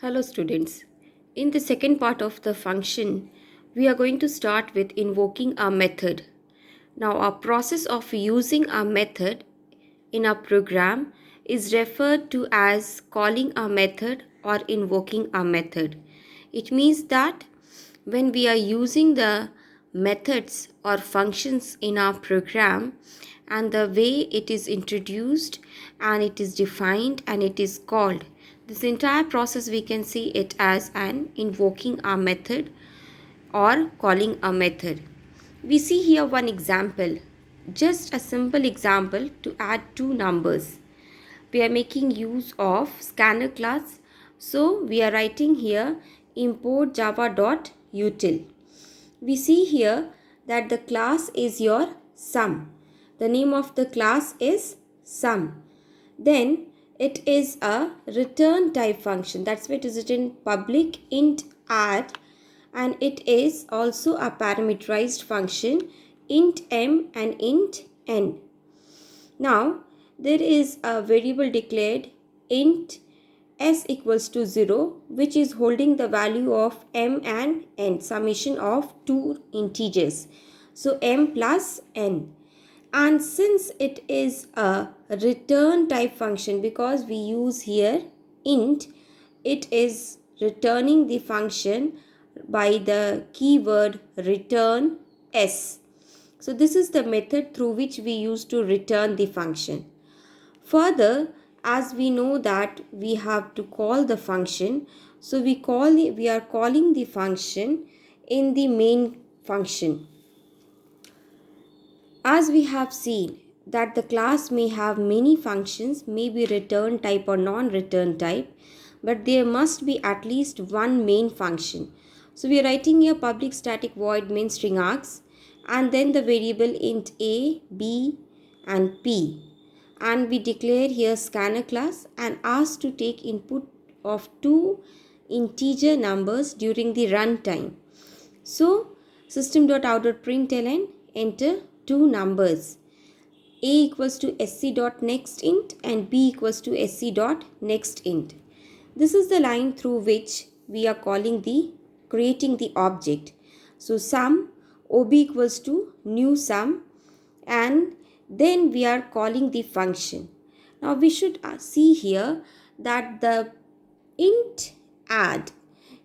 Hello students. In the second part of the function, we are going to start with invoking a method. Now our process of using a method in a program is referred to as calling a method or invoking a method. It means that when we are using the methods or functions in our program and the way it is introduced and it is defined and it is called, this entire process we can see it as an invoking a method or calling a method. We see here one example, just a simple example to add two numbers. We are making use of scanner class, so we are writing here import java.util. We see here that the class is your sum. The name of the class is sum. Then it is a return type function. That's why it is written public int add, and it is also a parameterized function int m and int n. Now there is a variable declared int s equals to 0, which is holding the value of m and n, summation of two integers, so m plus n. And since it is a return type function, because we use here int, it is returning the function by the keyword return s. So this is the method through which we use to return the function. Further, as we know that we have to call the function, so we are calling the function in the main function. As we have seen that the class may have many functions, may be return type or non-return type, but there must be at least one main function. So we are writing here public static void main string args, and then the variable int a, b and p, and we declare here scanner class and ask to take input of two integer numbers during the runtime. So system.out.println, enter two numbers, a equals to sc.nextInt and b equals to sc.nextInt. This is the line through which we are creating the object. So sum ob equals to new sum, and then we are calling the function. Now we should see here that the int add,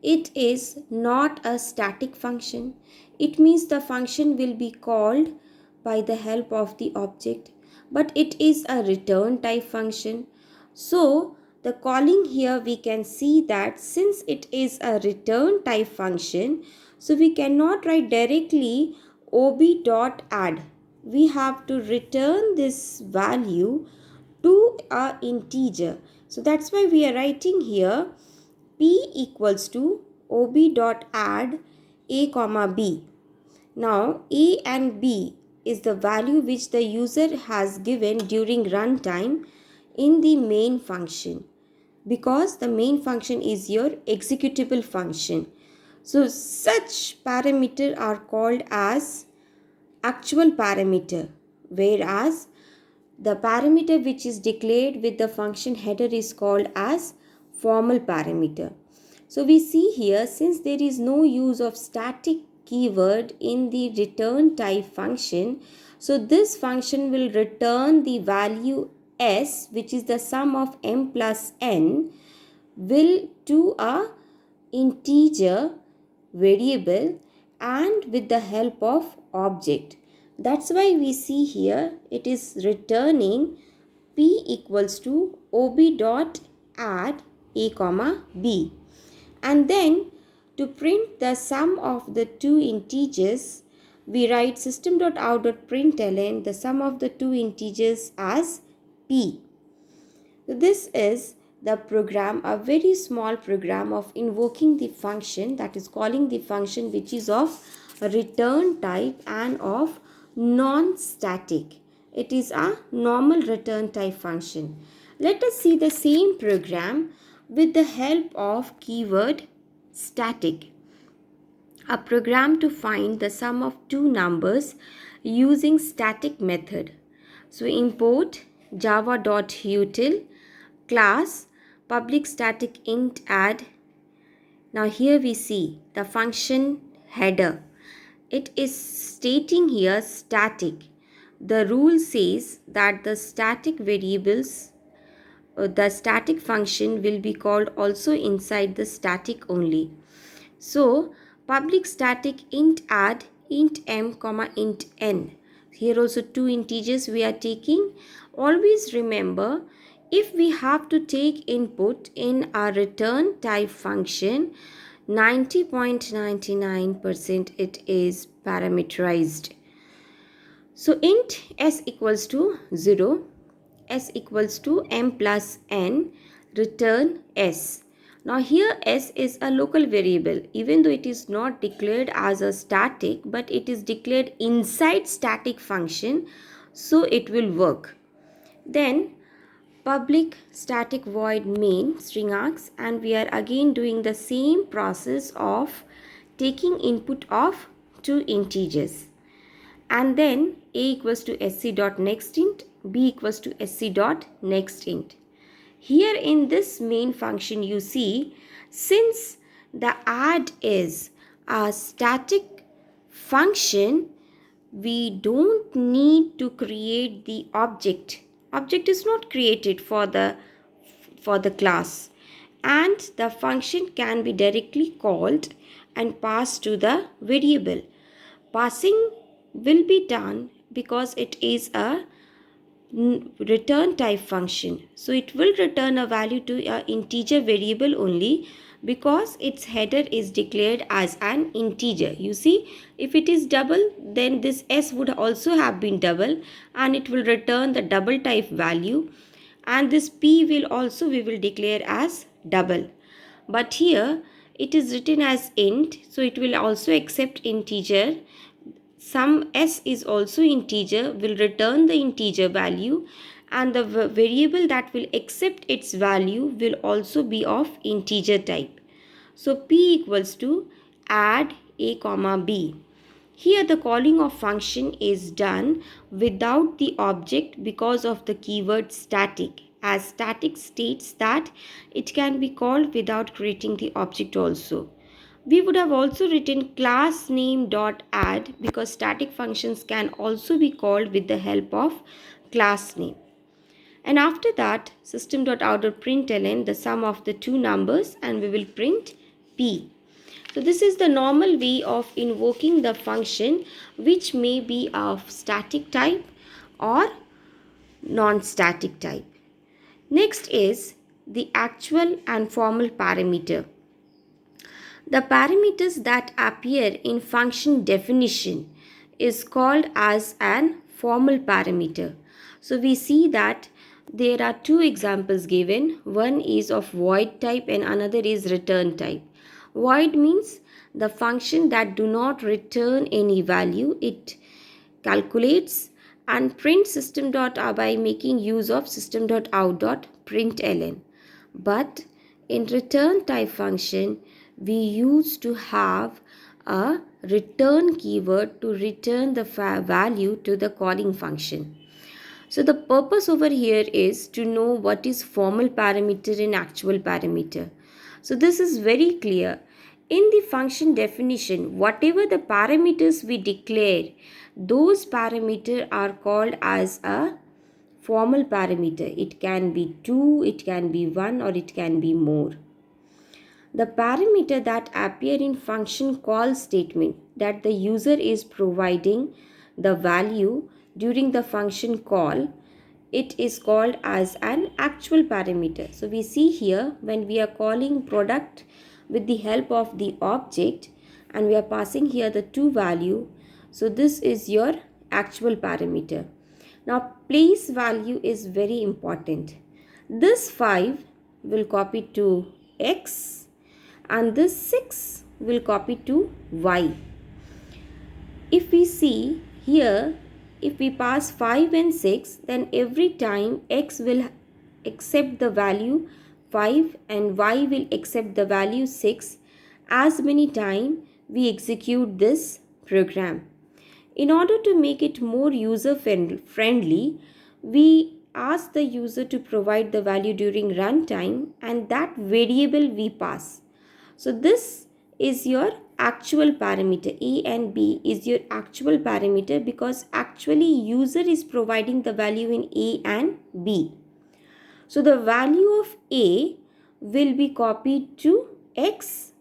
it is not a static function. It means the function will be called by the help of the object, but it is a return type function. So the calling here, we can see that since it is a return type function, so we cannot write directly ob.add. We have to return this value to a integer. So that's why we are writing here p equals to ob.add a comma b. Now a and b is the value which the user has given during runtime in the main function, because the main function is your executable function. So such parameter are called as actual parameter, whereas the parameter which is declared with the function header is called as formal parameter. So we see here, since there is no use of static keyword in the return type function, so this function will return the value s, which is the sum of m plus n, will to a integer variable and with the help of object. That's why we see here it is returning p equals to ob.add a comma b. And then to print the sum of the two integers, we write system.out.println the sum of the two integers as p. So this is the program, a very small program of invoking the function, that is calling the function which is of return type and of non-static. It is a normal return type function. Let us see the same program with the help of keyword static. A program to find the sum of two numbers using static method. So import java.util class public static int add Now here we see the function header. It is stating here static. The rule says that the static variables, the static function will be called also inside the static only. So public static int add int m comma int n. Here also two integers we are taking. Always remember, if we have to take input in our return type function, 90.99% it is parameterized. So int s equals to 0, s equals to m plus n, return s. Now here s is a local variable, even though it is not declared as a static, but it is declared inside static function, so it will work. Then public static void main string args, and we are again doing the same process of taking input of two integers, and then a equals to sc dot next int, b equals to sc dot next int. Here in this main function you see, since the add is a static function, we don't need to create the object. Object is not created for the class, and the function can be directly called and passed to the variable. Passing will be done because it is a return type function, so it will return a value to an integer variable only because its header is declared as an integer. You see, if it is double, then this s would also have been double and it will return the double type value, and this p will also we will declare as double. But here it is written as int, so it will also accept integer. Some s is also integer, will return the integer value, and the variable that will accept its value will also be of integer type. So p equals to add a comma b. Here the calling of function is done without the object because of the keyword static, as static states that it can be called without creating the object also. We would have also written class name dot add because static functions can also be called with the help of class name. And after that, system.out.println the sum of the two numbers, and we will print p. So this is the normal way of invoking the function, which may be of static type or non-static type. Next is the actual and formal parameter. The parameters that appear in function definition is called as an formal parameter. So we see that there are two examples given. One is of void type and another is return type. Void means the function that do not return any value. It calculates and prints system.out by making use of system.out.println. But in return type function, we used to have a return keyword to return the value to the calling function. So the purpose over here is to know what is formal parameter and actual parameter. So this is very clear. In the function definition, whatever the parameters we declare, those parameters are called as a formal parameter. It can be 2, it can be 1, or it can be more. The parameter that appear in function call statement that the user is providing the value during the function call, it is called as an actual parameter. So we see here when we are calling product with the help of the object and we are passing here the two value, so this is your actual parameter. Now place value is very important. This 5 will copy to x and this 6 will copy to y. If we see here, if we pass 5 and 6, then every time x will accept the value 5 and y will accept the value 6 as many times we execute this program. In order to make it more user friendly, we ask the user to provide the value during runtime and that variable we pass. So this is your actual parameter. A and B is your actual parameter because actually user is providing the value in A and B. So the value of A will be copied to X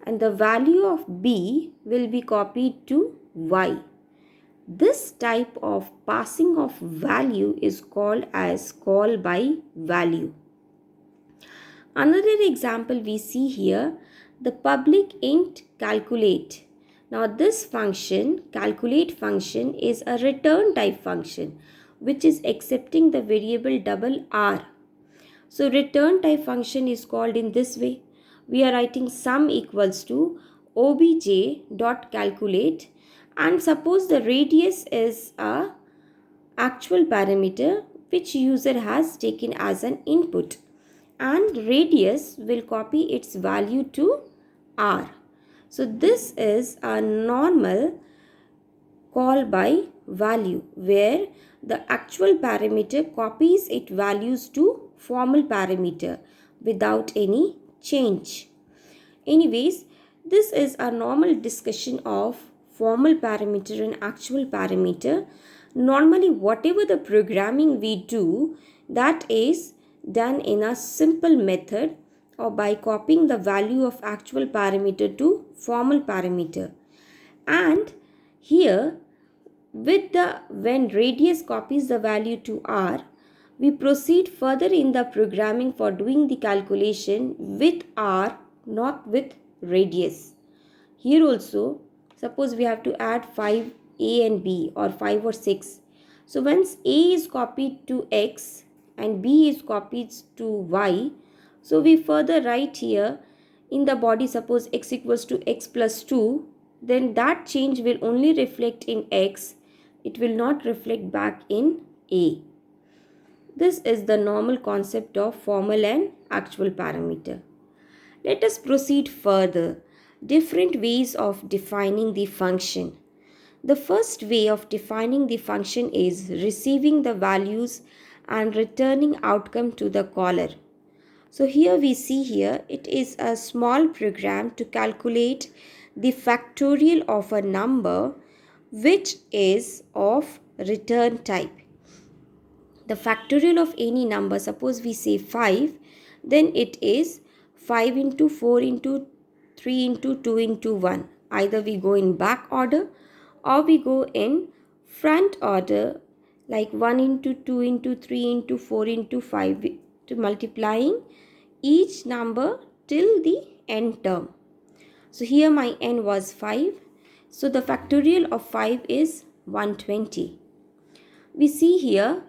and the value of B will be copied to Y. This type of passing of value is called as call by value. Another example we see here, the public int calculate. Now this function, calculate function, is a return type function which is accepting the variable double R. So return type function is called in this way. We are writing sum equals to obj.calculate, and suppose the radius is a actual parameter which user has taken as an input, and radius will copy its value to R. So this is a normal call by value where the actual parameter copies its values to formal parameter without any change. Anyways, this is a normal discussion of formal parameter and actual parameter. Normally whatever the programming we do, that is done in a simple method or by copying the value of actual parameter to formal parameter. And here when radius copies the value to R, we proceed further in the programming for doing the calculation with R, not with radius. Here also, suppose we have to add 5 A and B or 5 or 6. So once A is copied to X and B is copied to Y, so we further write here in the body, suppose X equals to X plus 2, then that change will only reflect in X. It will not reflect back in A. This is the normal concept of formal and actual parameter. Let us proceed further. Different ways of defining the function. The first way of defining the function is receiving the values and returning outcome to the caller. So here we see here it is a small program to calculate the factorial of a number which is of return type. The factorial of any number, suppose we say 5, then it is 5 into 4 into 3 into 2 into 1. Either we go in back order or we go in front order, like 1 into 2 into 3 into 4 into 5, to multiplying each number till the end term. So here my n was 5. So the factorial of 5 is 120. We see here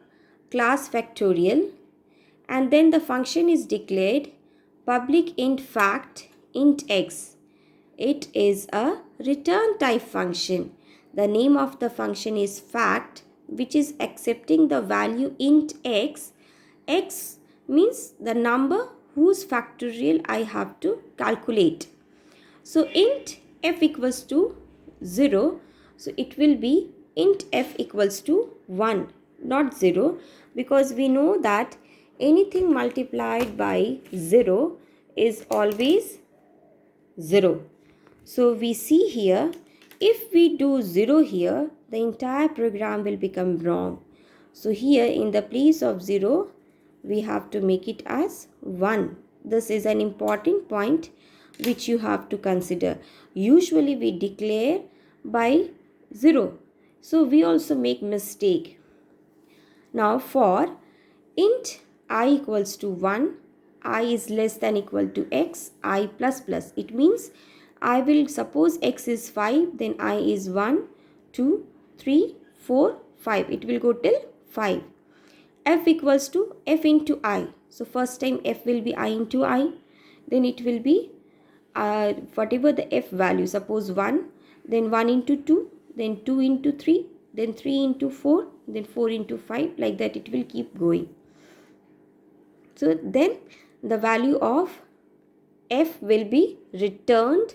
class factorial, and then the function is declared public int fact int x. It is a return type function. The name of the function is fact, which is accepting the value int x. X means the number whose factorial I have to calculate. So int f equals to 0. So it will be int f equals to 1, not 0, because we know that anything multiplied by 0 is always 0. So we see here, if we do 0 here, the entire program will become wrong. So here in the place of 0, we have to make it as 1. This is an important point which you have to consider. Usually we declare by 0. So we also make mistake. Now for int I equals to 1, I is less than equal to x, I plus plus. It means I will suppose x is 5, then I is 1, 2, 3, 4, 5. It will go till 5. F equals to f into I. So first time f will be I into I. Then it will be whatever the f value, suppose 1, then 1 into 2, then 2 into 3, then 3 into 4, then 4 into 5, like that it will keep going. So then the value of f will be returned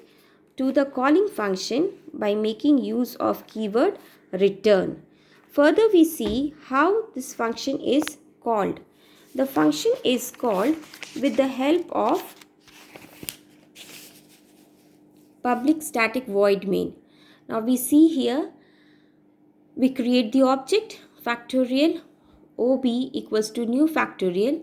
to the calling function by making use of keyword return. Further we see how this function is called. The function is called with the help of public static void main. Now we see here, we create the object factorial ob equals to new factorial,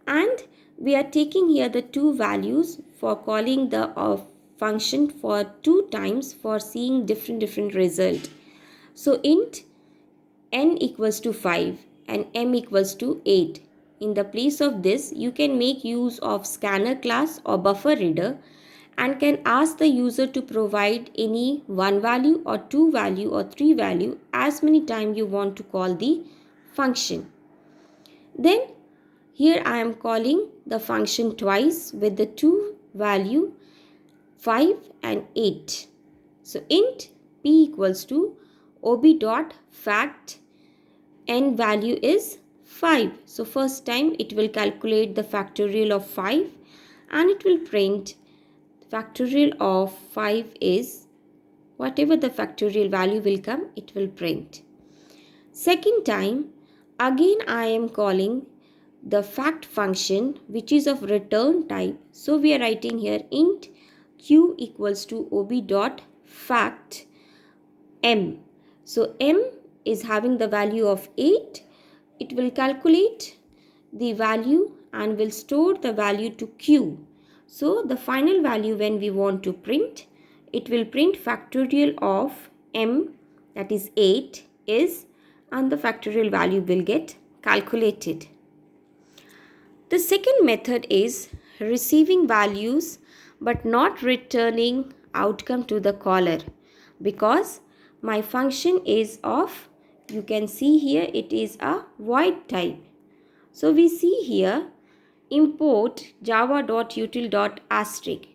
and we are taking here the two values for calling the function for 2 times for seeing different result. So int n equals to 5 and m equals to 8. In the place of this, you can make use of scanner class or buffer reader and can ask the user to provide any 1 value or 2 value or 3 value as many times you want to call the function. Then here I am calling the function twice with the 2 value 5 and 8. So int p equals to ob dot fact n value is 5. So first time it will calculate the factorial of 5 and it will print factorial of 5 is whatever the factorial value will come, it will print. Second time, again I am calling the fact function which is of return type. So we are writing here int q equals to ob dot fact m. So m is having the value of 8. It will calculate the value and will store the value to q. So the final value when we want to print, it will print factorial of m, that is 8 is, and the factorial value will get calculated. The second method is receiving values but not returning outcome to the caller, because my function is of, you can see here it is a void type. So we see here import java.util.asterisk.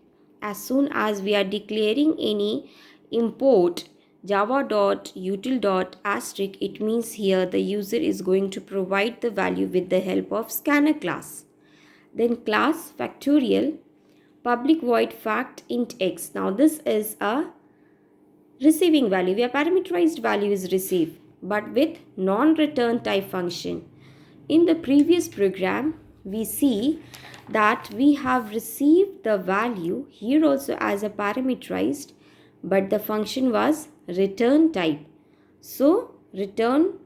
As soon as we are declaring any import java.util.asterisk, it means here the user is going to provide the value with the help of scanner class. Then class factorial public void fact int x. Now this is a receiving value where parameterized value is received but with non-return type function. In the previous program, we see that we have received the value here also as a parameterized, but the function was return type. So return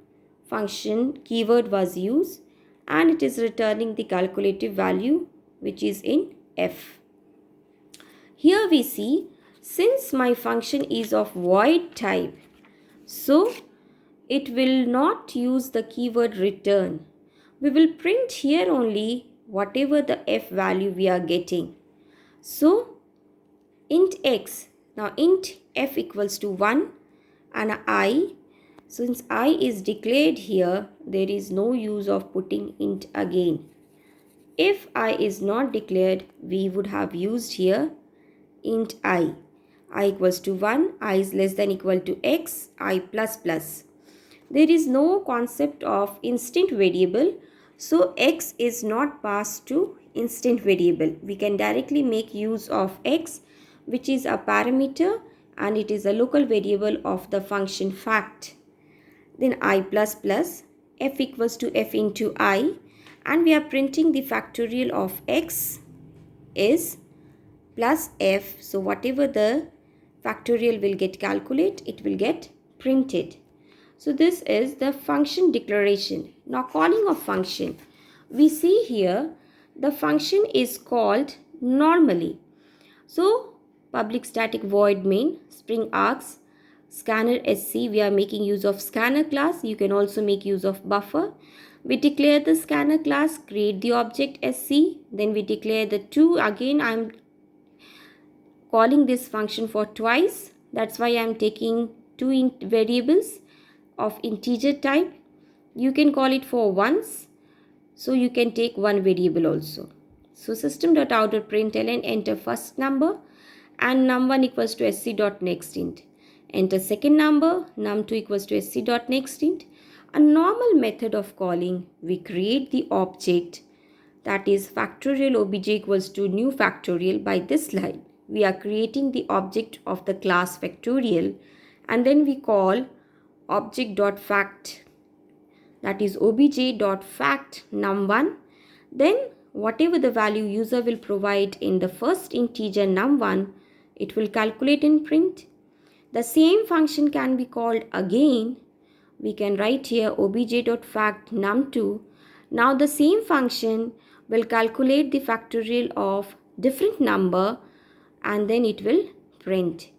function keyword was used and it is returning the calculative value which is in f. Here we see, since my function is of void type, so it will not use the keyword return. We will print here only whatever the f value we are getting. So int x, now int f equals to 1 and I, since I is declared here, there is no use of putting int again. If I is not declared, we would have used here int I equals to 1, I is less than equal to x, I plus plus. There is no concept of instant variable, so x is not passed to instant variable. We can directly make use of x, which is a parameter and it is a local variable of the function fact. Then I plus plus, f equals to f into I, and we are printing the factorial of x is plus f. So whatever the factorial will get calculated, it will get printed. So this is the function declaration. Now calling of function. We see here the function is called normally. So public static void main, spring args, scanner sc, we are making use of scanner class. You can also make use of buffer. We declare the scanner class, create the object sc, then we declare the two. Again I am calling this function for twice. That's why I am taking two variables of integer type. You can call it for once, so you can take one variable also. So system.out.println, enter first number and num1 equals to sc.nextInt. Enter second number, num2 equals to sc.nextInt. A normal method of calling, we create the object, that is factorial obj equals to new factorial. By this line, we are creating the object of the class factorial, and then we call object.fact, that is obj.fact num1. Then whatever the value user will provide in the first integer num1, It will calculate in print. The same function can be called again. We can write here obj.fact num2. Now the same function will calculate the factorial of different number and then it will print.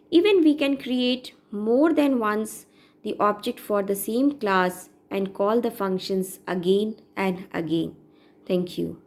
Even we can create more than once the object for the same class and call the functions again and again. Thank you.